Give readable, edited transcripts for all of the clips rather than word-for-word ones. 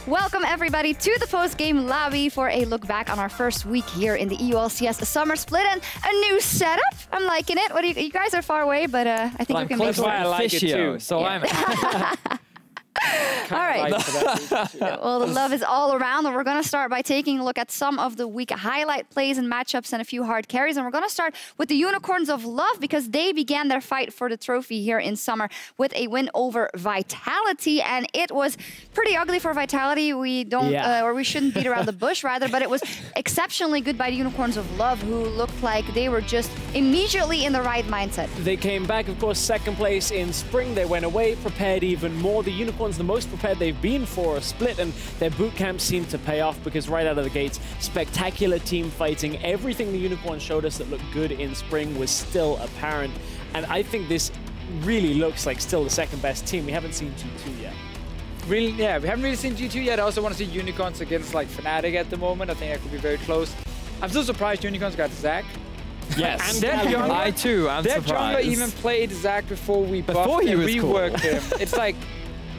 Welcome everybody to the post-game lobby for a look back on our first week here in the EULCS Summer Split and a new setup. I'm liking it. What do you guys are far away, but I think we can make it work. I like it too. So yeah. All right. Well, the love is all around, and we're going to start by taking a look at some of the week highlight plays and matchups and a few hard carries. And we're going to start with the Unicorns of Love because they began their fight for the trophy here in summer with a win over Vitality, and it was pretty ugly for Vitality. We don't, or we shouldn't beat around the bush, rather, but it was exceptionally good by the Unicorns of Love, who looked like they were just immediately in the right mindset. They came back, of course, second place in spring. They went away, prepared even more. The Unicorns, the most prepared they've been for a split, and their boot camp seemed to pay off because right out of the gates, spectacular team fighting. Everything the Unicorns showed us that looked good in spring was still apparent, and I think this really looks like still the second best team. We haven't seen G2 yet. Really, yeah, we haven't really seen G2 yet. I also want to see Unicorns against like Fnatic at the moment. I think that could be very close. I'm still surprised Unicorns got Zach. Yes, and I too am surprised. Their jungler even played Zach before we buffed and reworked him. It's like,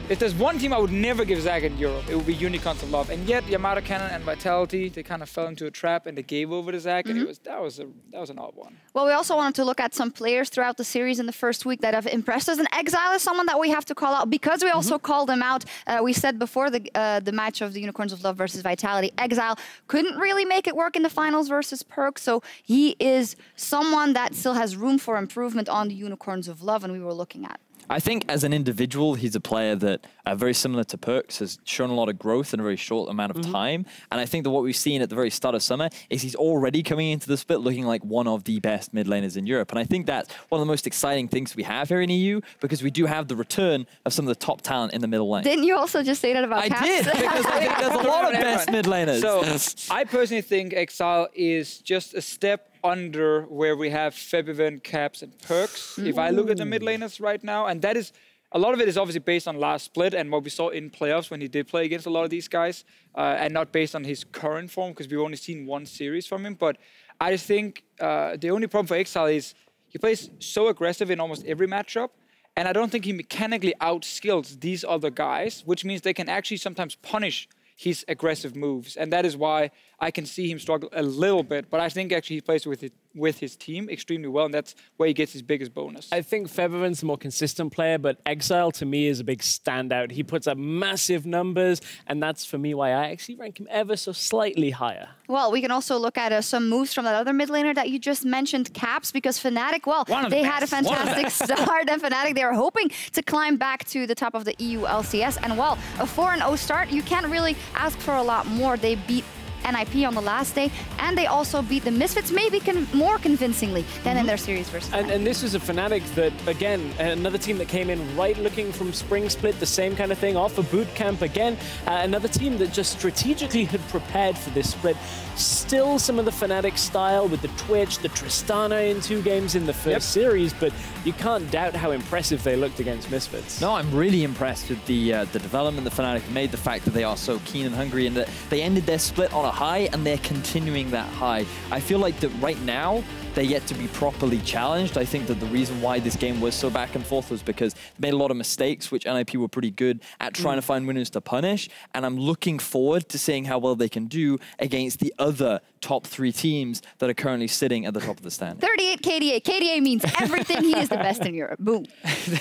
if there's one team I would never give Zach in Europe, it would be Unicorns of Love. And yet, Yamato Cannon and Vitality, they kind of fell into a trap and they gave over to Zach, and that was an odd one. Well, we also wanted to look at some players throughout the series in the first week that have impressed us. And Exile is someone that we have to call out because we also called him out. We said before the match of the Unicorns of Love versus Vitality, Exile couldn't really make it work in the finals versus Perk. So he is someone that still has room for improvement on the Unicorns of Love, and we were looking at. I think as an individual, he's a player that, very similar to Perks, has shown a lot of growth in a very short amount of time. And I think that what we've seen at the very start of summer is he's already coming into the split looking like one of the best mid laners in Europe. And I think that's one of the most exciting things we have here in EU, because we do have the return of some of the top talent in the middle lane. Didn't you also just say that about Caps? I did, because I think there's a lot of best mid laners. So I personally think Exile is just a step under where we have Febiven, Caps, and Perks. If I look at the mid laners right now, and that is, a lot of it is obviously based on last split and what we saw in playoffs when he did play against a lot of these guys, and not based on his current form, because we've only seen one series from him. But I just think the only problem for Exile is he plays so aggressive in almost every matchup, and I don't think he mechanically outskills these other guys, which means they can actually sometimes punish his aggressive moves, and that is why I can see him struggle a little bit. But I think actually he plays with his team extremely well, and that's where he gets his biggest bonus. I think Febiven's the more consistent player, but Exile to me is a big standout. He puts up massive numbers, and that's for me why I actually rank him ever so slightly higher. Well, we can also look at some moves from that other mid laner that you just mentioned, Caps, because Fnatic, well, they had a fantastic start, and Fnatic, they were hoping to climb back to the top of the EULCS, and well, a 4-0 start, you can't really ask for a lot more. They beat NIP on the last day, and they also beat the Misfits maybe more convincingly than in their series versus and this was a Fnatic that, again, another team that came in right looking from Spring Split, the same kind of thing, off a boot camp again. Another team that just strategically had prepared for this split. Still some of the Fnatic style with the Twitch, the Tristana in 2 games in the first series, but you can't doubt how impressive they looked against Misfits. No, I'm really impressed with the development the Fnatic made, the fact that they are so keen and hungry, and that they ended their split on a high, and they're continuing that high. I feel like that right now, they're yet to be properly challenged. I think that the reason why this game was so back and forth was because they made a lot of mistakes, which NIP were pretty good at trying to find winners to punish. And I'm looking forward to seeing how well they can do against the other top 3 teams that are currently sitting at the top of the stand. 38 KDA. KDA means everything. He is the best in Europe. Boom.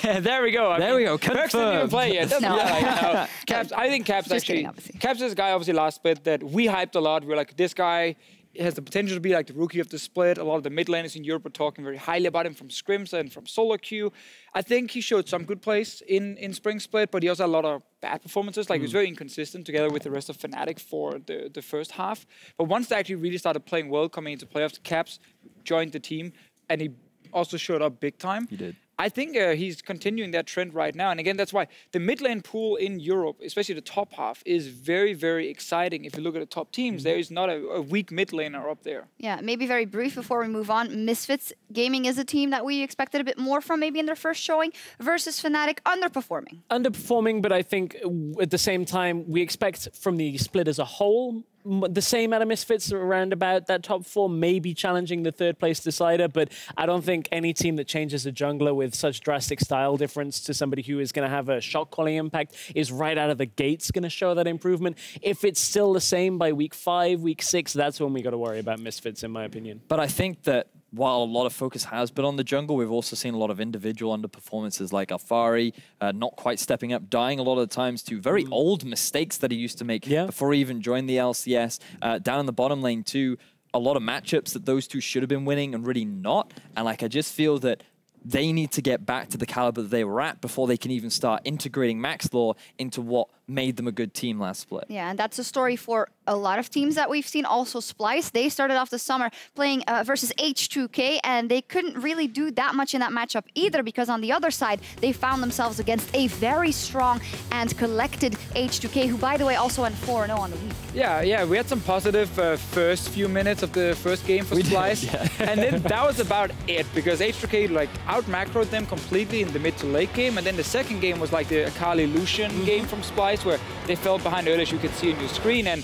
There we go. There we go. Perks didn't even play yet. No. Caps, I think Caps actually... Caps is a guy, obviously, last split that we hyped a lot. We were like, this guy has the potential to be like the rookie of the split. A lot of the mid laners in Europe were talking very highly about him from Scrims and from solo queue. I think he showed some good plays in Spring Split, but he also had a lot of bad performances. Like he was very inconsistent together with the rest of Fnatic for the first half. But once they actually really started playing well coming into playoffs, Caps joined the team, and he also showed up big time. He did. I think he's continuing that trend right now. And again, that's why the mid lane pool in Europe, especially the top half, is very, very exciting. If you look at the top teams, there is not a weak mid laner up there. Yeah, maybe very brief before we move on. Misfits Gaming is a team that we expected a bit more from maybe in their first showing versus Fnatic, underperforming. Underperforming, but I think at the same time, we expect from the split as a whole the same out of Misfits around about that top 4, maybe challenging the 3rd place decider, but I don't think any team that changes a jungler with such drastic style difference to somebody who is going to have a shot calling impact is right out of the gates going to show that improvement. If it's still the same by week 5, week 6, that's when we got to worry about Misfits, in my opinion. But I think that while a lot of focus has been on the jungle, we've also seen a lot of individual underperformances like Alfari not quite stepping up, dying a lot of the times to very old mistakes that he used to make before he even joined the LCS. Down in the bottom lane too, a lot of matchups that those two should have been winning and really not. And like, I just feel that they need to get back to the caliber that they were at before they can even start integrating Maxlaw into what made them a good team last split. Yeah, and that's a story for a lot of teams that we've seen. Also Splice, they started off the summer playing versus H2K, and they couldn't really do that much in that matchup either, because on the other side, they found themselves against a very strong and collected H2K, who, by the way, also went 4-0 on the week. Yeah, we had some positive first few minutes of the first game for Splice, and then that was about it, because H2K like out-macroed them completely in the mid to late game, and then the second game was like the Akali Lucian game from Splice, where they fell behind early, as you can see on your screen, and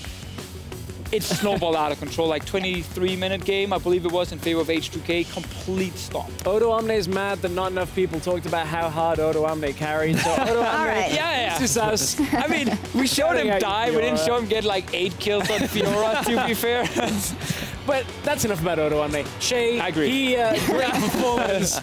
it snowballed out of control. Like 23-minute game, I believe it was, in favor of H2K. Complete stomp. Odo Omne's mad that not enough people talked about how hard Odo Omne carried. So Odo Omne, yeah. This is us. I mean, we showed him die. We didn't show him get like 8 kills on Fiora, to be fair. But that's enough about Odo Omne. Shay, I agree. He great performance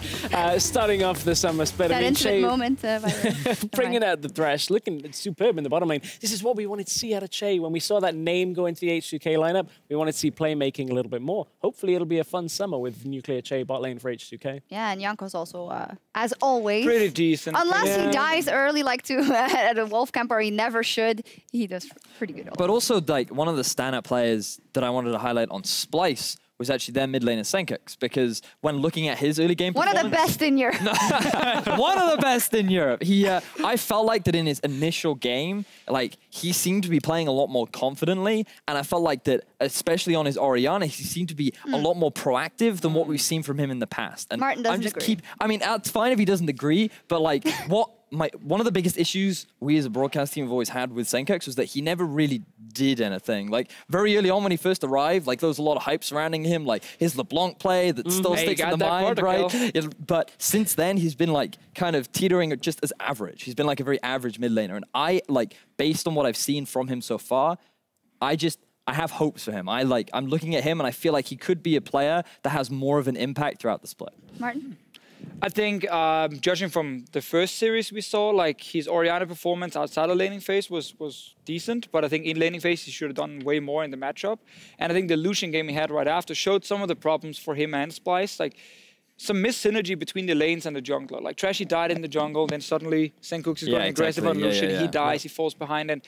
starting off the summer split. That intimate moment, by the way. Bringing out the Thresh, looking superb in the bottom lane. This is what we wanted to see out of Shay. When we saw that name go into the H2K lineup, we wanted to see playmaking a little bit more. Hopefully it'll be a fun summer with Nuclear Shay bot lane for H2K. Yeah, and Janko's also, as always, pretty decent. Unless he dies early, like at a Wolf Camp, where he never should, he does pretty good. But also, like, one of the standout players that I wanted to highlight on Splice was actually their mid laner Sjokz, because when looking at his early game performance... One of the best in Europe. One of the best in Europe. He, I felt like that in his initial game, like, he seemed to be playing a lot more confidently, and I felt like that, especially on his Orianna, he seemed to be a lot more proactive than what we've seen from him in the past. And Martin doesn't agree. I mean, it's fine if he doesn't agree, but like, one of the biggest issues we as a broadcast team have always had with Sjokz was that he never really did anything. Like, very early on when he first arrived, like, there was a lot of hype surrounding him, like his LeBlanc play that still sticks in the mind, right? But since then, he's been like kind of teetering just as average. He's been like a very average mid laner. And I, like, based on what I've seen from him so far, I have hopes for him. I'm looking at him and I feel like he could be a player that has more of an impact throughout the split. Martin? I think, judging from the first series we saw, like, his Orianna performance outside of laning phase was decent, but I think in laning phase he should have done way more in the matchup. And I think the Lucian game he had right after showed some of the problems for him and Splice, like some mis-synergy between the lanes and the jungler. Like, Trashy died in the jungle, then suddenly Sjokz is going aggressive on Lucian, he dies, he falls behind, and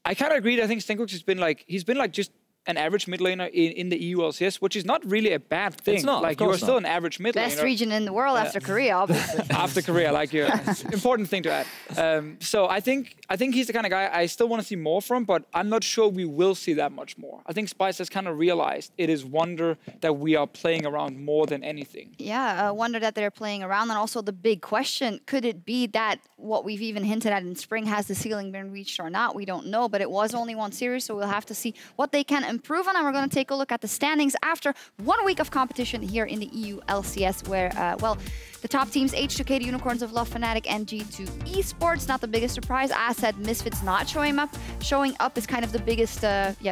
I kind of agree that I think Sjokz has been like, just an average mid laner in the EULCS, which is not really a bad thing. It's not. Like, you are still an average mid laner. Best region in the world after Korea, obviously. After Korea, like, important thing to add. So I think he's the kind of guy I still want to see more from, but I'm not sure we will see that much more. I think Spice has kind of realized it is Wonder that we are playing around more than anything. Yeah, Wonder that they're playing around, and also the big question, could it be that what we've even hinted at in spring, has the ceiling been reached or not? We don't know, but it was only one series, so we'll have to see what they can improve on, and we're going to take a look at the standings after 1 week of competition here in the EULCS, where, well, the top teams, H2K, the Unicorns of Love, Fnatic, and G2 Esports. Not the biggest surprise. As said, Misfits not showing up is kind of the biggest,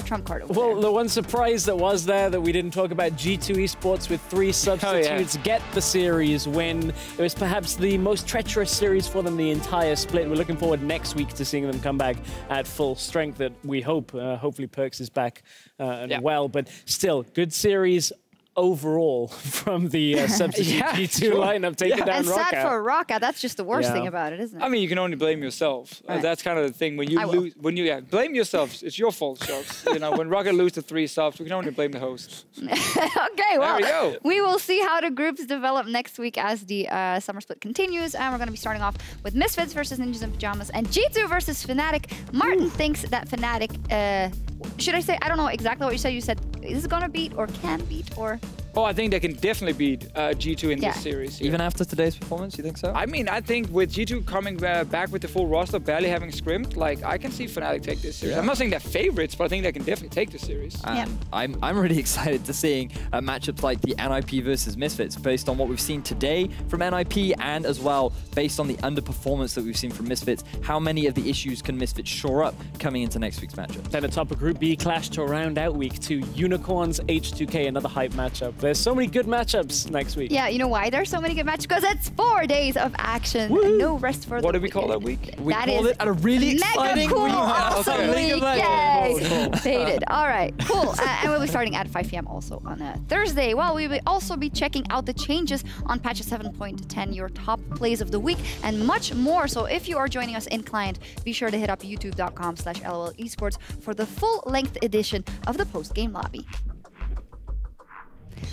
trump card over there. The one surprise that was there that we didn't talk about, G2 Esports with 3 substitutes get the series win. It was perhaps the most treacherous series for them the entire split. We're looking forward next week to seeing them come back at full strength. That we hope, hopefully Perks is back well, but still, good series overall from the substitute G2 lineup, taking down and Rocka. sad for Rocka, that's just the worst thing about it, isn't it? I mean, you can only blame yourself. Right. That's kind of the thing. When you lose, blame yourself. It's your fault, Sjokz. You know, when Rocka loses to 3 subs, we can only blame the host. Okay, well, we will see how the groups develop next week as the summer split continues, and we're going to be starting off with Misfits versus Ninjas in Pajamas and G2 versus Fnatic. Martin thinks that Fnatic, should I say, I don't know exactly what you said. You said, is it going to beat or can beat or? Oh, I think they can definitely beat G2 in this series. Even after today's performance, you think so? I mean, I think with G2 coming back with the full roster, barely having scrimmed, like, I can see Fnatic take this series. I'm not saying they're favorites, but I think they can definitely take this series. I'm really excited to seeing matchups like the NIP versus Misfits, based on what we've seen today from NIP, and as well based on the underperformance that we've seen from Misfits. How many of the issues can Misfits shore up coming into next week's matchup? Then atop a Group B clash to round out week 2, Unicorns, H2K, another hype matchup. There's so many good matchups next week. Yeah, you know why there's so many good matchups? Because it's 4 days of action. Woo! No rest for the What do we call that week? We called it a really exciting cool, week. awesome week. Yay! Faded. All right, cool. And we'll be starting at 5 p.m. also on Thursday. Well, we will also be checking out the changes on patch 7.10, your top plays of the week, and much more. So if you are joining us in client, be sure to hit up youtube.com/LOL Esports for the full-length edition of the post-game lobby.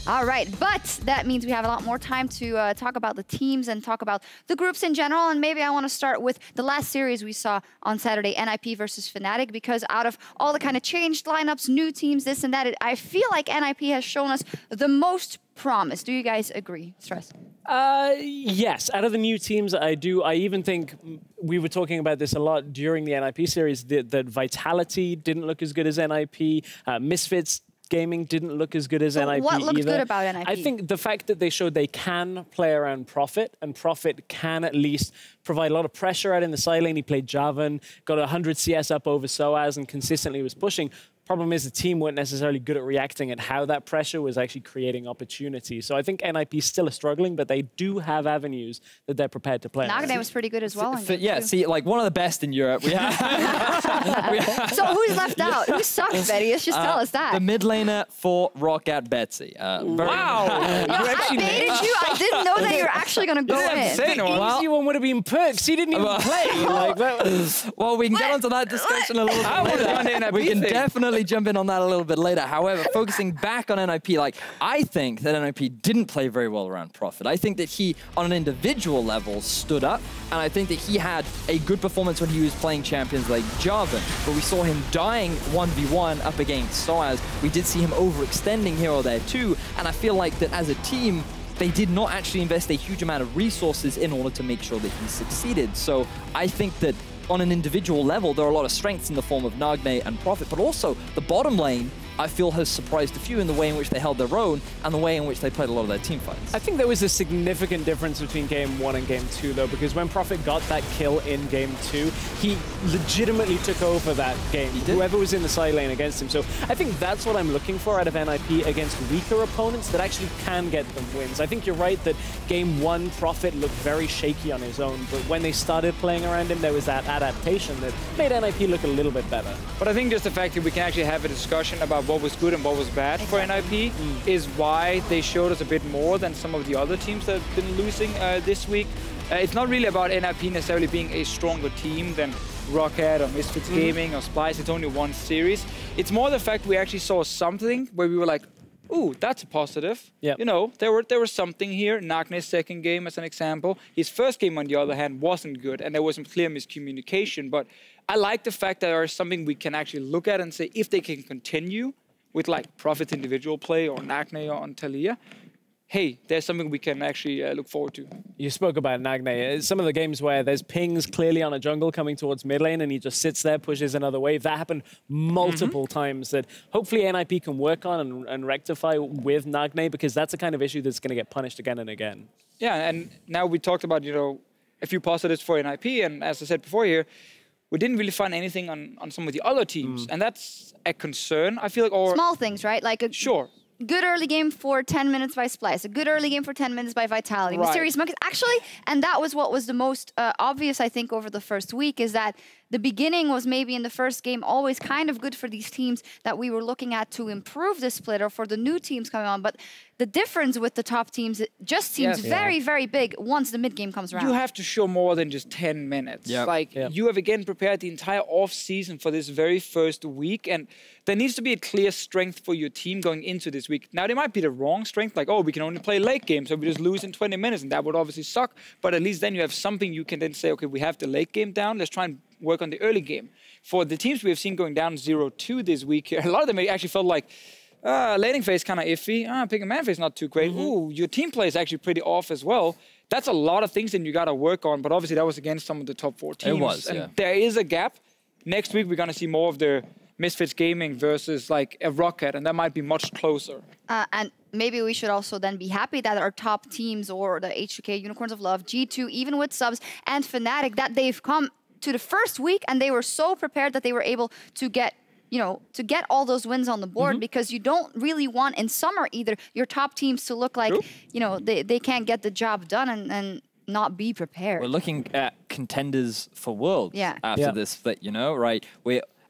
All right, but that means we have a lot more time to talk about the teams and talk about the groups in general. And maybe I want to start with the last series we saw on Saturday, NIP versus Fnatic, because out of all the kind of changed lineups, new teams, this and that, I feel like NIP has shown us the most promise. Do you guys agree? Stress? Yes, out of the new teams, I do. I even think we were talking about this a lot during the NIP series, that Vitality didn't look as good as NIP, Misfits Gaming didn't look as good as NIP what looked either. good about NIP? I think the fact that they showed they can play around Profit, and Profit can at least provide a lot of pressure out in the side lane. He played Javan, got 100 CS up over Soaz, and consistently was pushing. Problem is the team weren't necessarily good at reacting at how that pressure was actually creating opportunity. So I think NIP still are struggling, but they do have avenues that they're prepared to play. Nagne was pretty good as well. See, like one of the best in Europe. We have So who's left out? Who sucked, Vedius? Just tell us that. The mid laner for Roccat Betsy. Wow! I baited you. I didn't know that you were actually going to go in. The easy one would have been Perks. He didn't even play. Like that was... Well, we can get onto that discussion a little bit later. We can definitely jump in on that a little bit later. However, focusing back on NIP, like, I think that NIP didn't play very well around Profit. I think that he, on an individual level, stood up, and I think that he had a good performance when he was playing champions like Javan, but we saw him dying 1v1 up against Soaz. We did see him overextending here or there too, and I feel like that as a team, they did not actually invest a huge amount of resources in order to make sure that he succeeded. So I think that on an individual level, there are a lot of strengths in the form of Nagne and Profit, but also the bottom lane, I feel, has surprised a few in the way in which they held their own and the way in which they played a lot of their team fights. I think there was a significant difference between Game 1 and Game 2, though, because when Profit got that kill in Game 2, he legitimately took over that game, whoever was in the side lane against him. So I think that's what I'm looking for out of NIP against weaker opponents that actually can get them wins. I think you're right that Game 1, Profit looked very shaky on his own, but when they started playing around him, there was that adaptation that made NIP look a little bit better. But I think just the fact that we can actually have a discussion about what was good and what was bad for NIP is why they showed us a bit more than some of the other teams that have been losing this week. It's not really about NIP necessarily being a stronger team than Roccat or Misfits Gaming or Splice. It's only one series. It's more the fact we actually saw something where we were like, ooh, that's a positive. Yep. You know, there was something here. Nagne's second game as an example. His first game, on the other hand, wasn't good, and there was some clear miscommunication. But I like the fact that there is something we can actually look at and say, if they can continue with like Profit's individual play or Nagne or Talia, hey, there's something we can actually look forward to. You spoke about Nagne. Some of the games where there's pings clearly on a jungle coming towards mid lane and he just sits there, pushes another wave. That happened multiple times that hopefully NIP can work on and rectify with Nagne, because that's the kind of issue that's going to get punished again and again. Yeah, and now we talked about, you know, a few positives for NIP, and as I said before here, we didn't really find anything on some of the other teams, and that's a concern, I feel like. Or small things, right? Like a good early game for 10 minutes by Splice, a good early game for 10 minutes by Vitality. Mysterious Monkeys, actually, and that was what was the most obvious, I think, over the first week, is that the beginning was maybe in the first game always kind of good for these teams that we were looking at to improve the split, or for the new teams coming on. But the difference with the top teams, it just seems very, very big once the mid game comes around. You have to show more than just 10 minutes. Like, you have again prepared the entire off season for this very first week, and there needs to be a clear strength for your team going into this week. Now, there might be the wrong strength, like, oh, we can only play late game, so we just lose in 20 minutes, and that would obviously suck. But at least then you have something you can then say, okay, we have the late game down, let's try and work on the early game. For the teams we have seen going down 0-2 this week here, a lot of them actually felt like laning phase kind of iffy. Pick and man phase not too great. Ooh, your team play is actually pretty off as well. That's a lot of things that you got to work on, but obviously that was against some of the top 4 teams. It was, and there is a gap. Next week, we're going to see more of the Misfits Gaming versus like a Rocket, and that might be much closer. And maybe we should also then be happy that our top teams, or the H2K, Unicorns of Love, G2, even with subs, and Fnatic, that they've come to the first week and they were so prepared that they were able to get, you know, to get all those wins on the board, because you don't really want in summer either your top teams to look like, you know, they can't get the job done and not be prepared. We're looking at contenders for Worlds after this split, you know, right?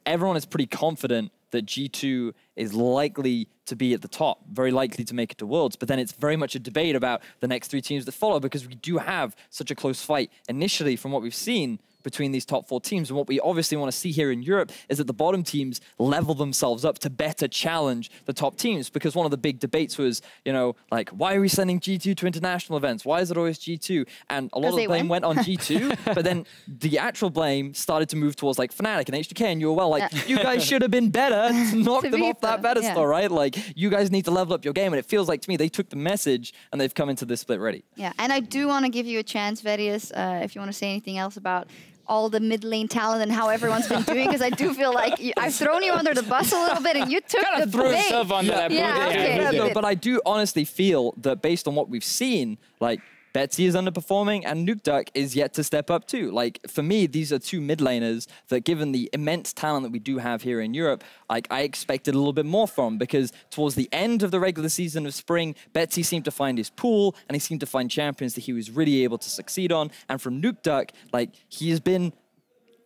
Everyone is pretty confident that G2 is likely to be at the top, very likely to make it to Worlds, but then it's very much a debate about the next 3 teams that follow, because we do have such a close fight initially from what we've seen between these top 4 teams. And what we obviously want to see here in Europe is that the bottom teams level themselves up to better challenge the top teams, because one of the big debates was, you know, like, why are we sending G2 to international events? Why is it always G2? And a lot of the blame went on G2, but then the actual blame started to move towards like Fnatic and H2K, and you were you guys should have been better to knock them off that pedestal, right? Like, you guys need to level up your game, and it feels like to me they took the message and they've come into this split ready. Yeah, and I do want to give you a chance, Vedius, if you want to say anything else about all the mid lane talent and how everyone's been doing, because I do feel like I've thrown you under the bus a little bit and you took the bait. Stuff under that okay. But I do honestly feel that based on what we've seen, like, Betsy is underperforming and Nukeduck is yet to step up too. Like, for me, these are 2 mid laners that, given the immense talent that we do have here in Europe, like, I expected a little bit more from, because towards the end of the regular season of spring, Betsy seemed to find his pool and he seemed to find champions that he was really able to succeed on. And from Nukeduck, like, he has been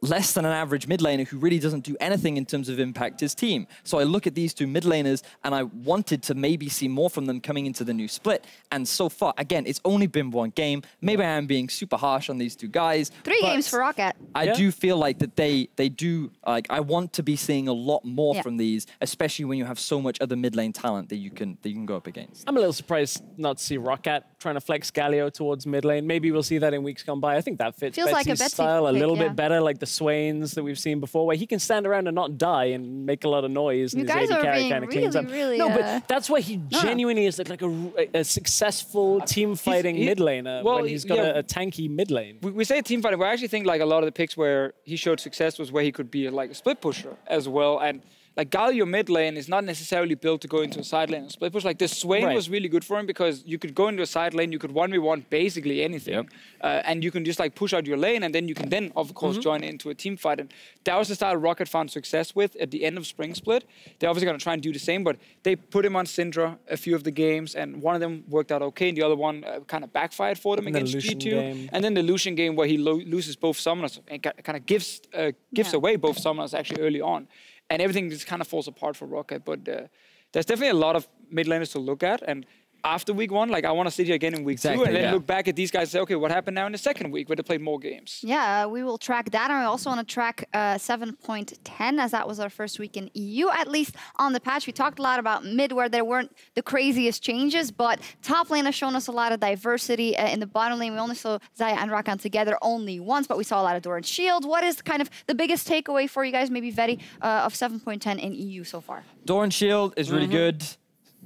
less than an average mid laner who really doesn't do anything in terms of impact his team. So I look at these 2 mid laners and I wanted to maybe see more from them coming into the new split. And so far, again, it's only been 1 game. Maybe I am being super harsh on these 2 guys. 3 games for Rocket. I do feel like that they do, like, I want to be seeing a lot more from these, especially when you have so much other mid lane talent that you can go up against. I'm a little surprised not to see Rocket trying to flex Galio towards mid lane. Maybe we'll see that in weeks gone by. I think that fits Feels Betsy's like a Betsy style a little pick, bit better, like the Swains that we've seen before, where he can stand around and not die and make a lot of noise. You and his guys AD are carry being kind of cleans up. really, no, but that's why he genuinely is like a successful team fighting mid laner when he's got a tanky mid lane. We say team fighting, but I actually think like a lot of the picks where he showed success was where he could be like a split pusher as well. And like Galio mid lane is not necessarily built to go into a side lane and split push. Like the Swain was really good for him, because you could go into a side lane, you could 1v1 basically anything, and you can just like push out your lane, and then you can of course join into a team fight. And that was the style Rocket found success with at the end of Spring Split. They're obviously going to try and do the same, but they put him on Syndra a few of the games, and one of them worked out okay, and the other one kind of backfired for them against G2. And then the Lucian game where he loses both summoners and kind of gives away both summoners actually early on. And everything just kind of falls apart for Rocket. But there's definitely a lot of mid laners to look at. And after week 1, like, I want to sit here again in week 2 and then look back at these guys and say, okay, what happened now in the second week where they played more games? Yeah, we will track that. And we also want to track 7.10, as that was our first week in EU, at least on the patch. We talked a lot about mid, where there weren't the craziest changes, but top lane has shown us a lot of diversity. In the bottom lane, we only saw Xayah and Rakan together only once, but we saw a lot of Doran Shield. What is kind of the biggest takeaway for you guys, maybe Vedi, of 7.10 in EU so far? Doran Shield is really good.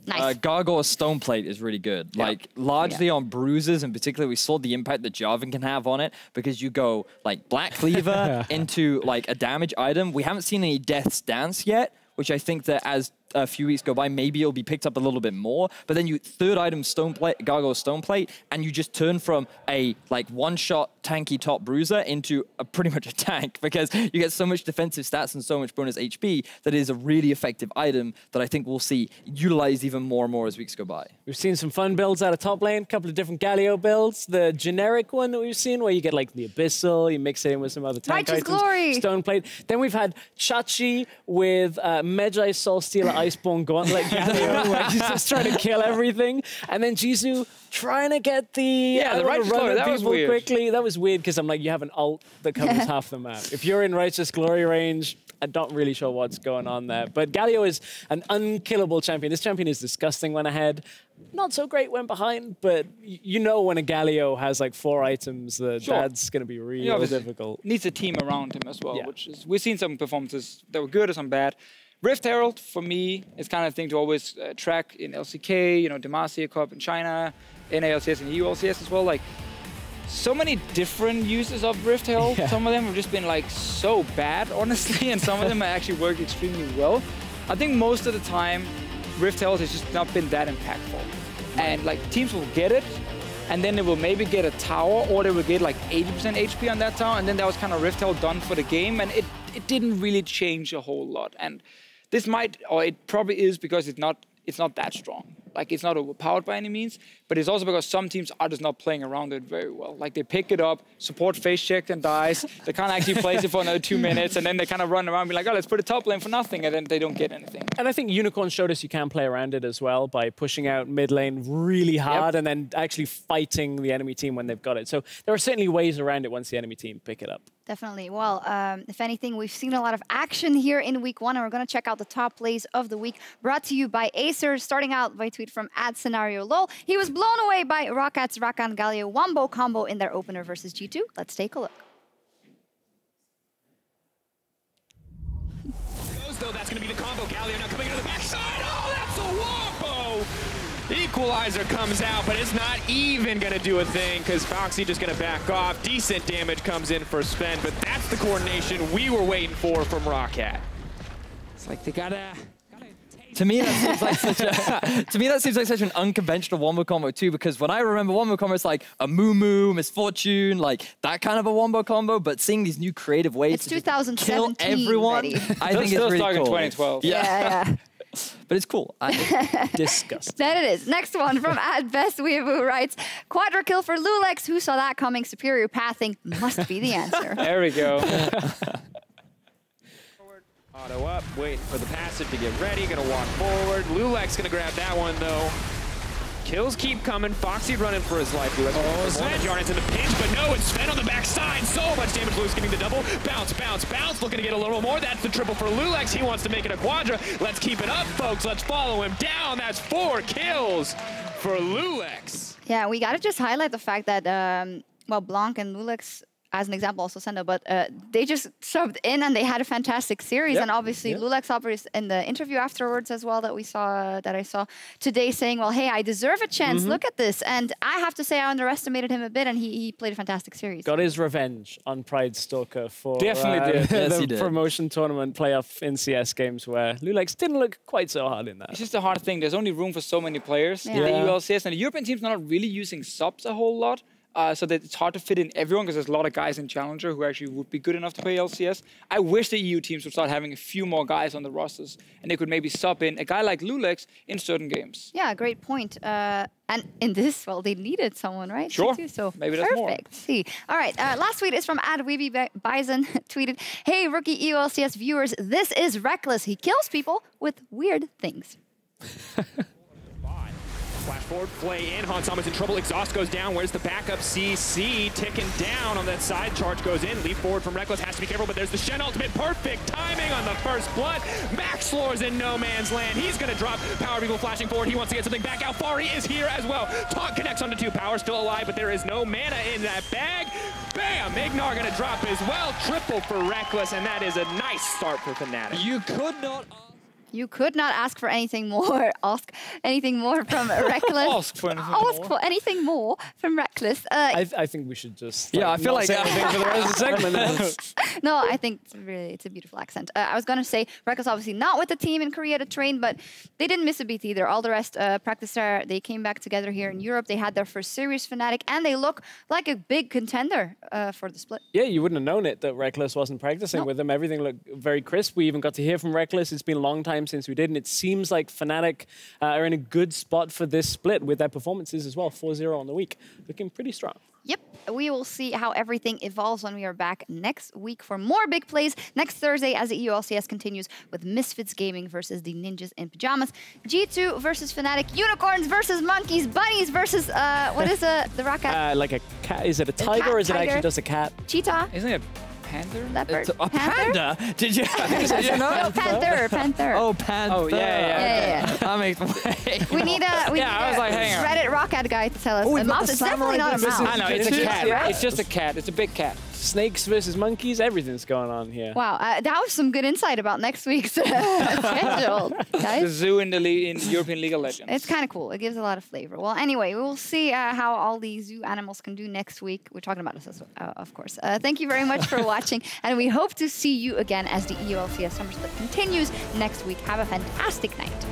Nice. Gargoyle Stoneplate is really good. Like, largely on bruises, and particularly we saw the impact that Jarvan can have on it, because you go like Black Cleaver into like a damage item. We haven't seen any Death's Dance yet, which I think that as a few weeks go by, maybe it'll be picked up a little bit more. But then you third item Stoneplate, Gargoyle Stoneplate, and you just turn from a like one-shot tanky top bruiser into pretty much a tank, because you get so much defensive stats and so much bonus HP that it is a really effective item that I think we'll see utilized even more and more as weeks go by. We've seen some fun builds out of top lane, a couple of different Galio builds. The generic one that we've seen, where you get like the Abyssal, you mix it in with some other tank Righteous items. Glory! Stoneplate. Then we've had Chachi with Medjay Soulstealer Iceborne Gauntlet Galio, where he's just trying to kill everything. And then Jisoo trying to get the Righteous Glory. That was weird. Quickly. That was weird, because I'm like, you have an ult that covers half the map. If you're in Righteous Glory range, I'm not really sure what's going on there. But Galio is an unkillable champion. This champion is disgusting when ahead. Not so great when behind, but you know when a Galio has like 4 items, that's going to be really difficult. Needs a team around him as well, which is, we've seen some performances that were good or some bad. Rift Herald, for me, is kind of thing to always track in LCK, you know, Demacia Cup in China, NALCS and EULCS as well. Like, so many different uses of Rift Herald. Yeah. Some of them have just been like so bad, honestly, and some of them have actually worked extremely well. I think most of the time, Rift Herald has just not been that impactful. And like, teams will get it, and then they will maybe get a tower, or they will get like 80% HP on that tower, and then that was kind of Rift Herald done for the game, and it didn't really change a whole lot. And this might, or it probably is because it's not that strong. Like, it's not overpowered by any means, but it's also because some teams are just not playing around it very well. Like, they pick it up, support face check and dies. They can't actually place it for another 2 minutes, and then they kind of run around and be like, oh, let's put a top lane for nothing, and then they don't get anything. And I think Unicorn showed us you can play around it as well by pushing out mid lane really hard and then actually fighting the enemy team when they've got it. So there are certainly ways around it once the enemy team pick it up. Definitely. Well, if anything, we've seen a lot of action here in week 1, and we're going to check out the top plays of the week, brought to you by Acer, starting out by a tweet from @ScenarioLol. He was blown away by Rockat's Rakan Galio wombo combo in their opener versus G2. Let's take a look. Though that's going to be the combo. Galio now coming into the backside. Oh, that's a wombo! Equalizer comes out, but it's not even going to do a thing because Foxy just going to back off. Decent damage comes in for Sven, but that's the coordination we were waiting for from Roccat. It's like they gotta To me, that seems like such an unconventional wombo combo too, because when I remember wombo combo, it's like a Moo Misfortune, like that kind of a wombo combo. But seeing these new creative ways It's to 2017, kill everyone, Betty. I think it's really cool. 2012. Yeah. But it's cool. Disgusting. That it is. Next one from @BestWeeaboo writes, Quadra kill for EULCS. Who saw that coming? Superior pathing must be the answer. There we go. Auto up, waiting for the passive to get ready, gonna walk forward. EULCS gonna grab that one though. Kills keep coming, Foxy running for his life. Sven Jarn's in the pinch, but no, it's Sven on the backside. So much damage, Lewis getting the double. Bounce, bounce, bounce, looking to get a little more. That's the triple for EULCS. He wants to make it a quadra. Let's keep it up, folks. Let's follow him down. That's 4 kills for EULCS. Yeah, we got to just highlight the fact that, well, Blanc and EULCS, as an example, also Sendo, but they just subbed in and they had a fantastic series. And obviously, EULCS in the interview afterwards as well that I saw today, saying, "Well, hey, I deserve a chance. Look at this." And I have to say, I underestimated him a bit, and he played a fantastic series. Got his revenge on Pride Stalker for Definitely did. Yes, he the did. promotion tournament playoff in CS games where EULCS didn't look quite so hard in that. It's just a hard thing. There's only room for so many players in the EULCS, and the European team's not really using subs a whole lot. So that it's hard to fit in everyone because there's a lot of guys in Challenger who actually would be good enough to play LCS. I wish the EU teams would start having a few more guys on the rosters and they could maybe sub in a guy like EULCS in certain games. Yeah, great point. And in this, well, they needed someone, right? Sure. So maybe that's more. perfect. See. All right. Last tweet is from @WeebyBison. Tweeted, "Hey, rookie EULCS viewers, this is Reckless. He kills people with weird things." Flash forward, play in. Hans Thomas in trouble. Exhaust goes down. Where's the backup? CC ticking down on that side. Charge goes in. Leap forward from Reckless. Has to be careful, but there's the Shen ultimate. Perfect timing on the first blood. Max Floor's in no man's land. He's going to drop. Power people flashing forward. He wants to get something back out. Fari is here as well. Taunt connects onto 2. Power still alive, but there is no mana in that bag. Bam! Ignar going to drop as well. Triple for Reckless, and that is a nice start for Fnatic. You could not ask for anything more. Ask anything more from Reckless. Ask for anything more. From Reckless. I think we should just I feel like say anything for the rest of the segment. No, I think it's a beautiful accent. I was going to say Reckless obviously not with the team in Korea to train, but they didn't miss a beat either. All the rest practiced there. They came back together here in Europe. They had their first series Fnatic, and they look like a big contender for the split. Yeah, you wouldn't have known it that Reckless wasn't practicing with them. Everything looked very crisp. We even got to hear from Reckless. It's been a long time since we did, and it seems like Fnatic are in a good spot for this split with their performances as well. 4-0 on the week. Looking pretty strong. Yep, we will see how everything evolves when we are back next week for more big plays next Thursday as the EULCS continues with Misfits Gaming versus the Ninjas in Pajamas, G2 versus Fnatic, Unicorns versus Monkeys, Bunnies versus, what is the Roccat? Like a cat. Is it a tiger or is it actually just a cat? Cheetah? Isn't it panther? Leopard? A panda? Did you? No, Panther. Oh, panther. Oh, yeah. That makes way. We need a I was like, hang on. Reddit Roccat guy to tell us. Oh, we've a got mouse the is definitely samurai not a versus- mouse. I know, it's a cat. Right? It's just a cat. It's a big cat. snakes versus monkeys, everything's going on here. Wow, that was some good insight about next week's schedule, guys. The zoo in the European League of Legends. It's kind of cool. It gives a lot of flavor. Well, anyway, we will see how all these zoo animals can do next week. We're talking about this, of course. Thank you very much for watching, and we hope to see you again as the EULCS Summer Split continues next week. Have a fantastic night.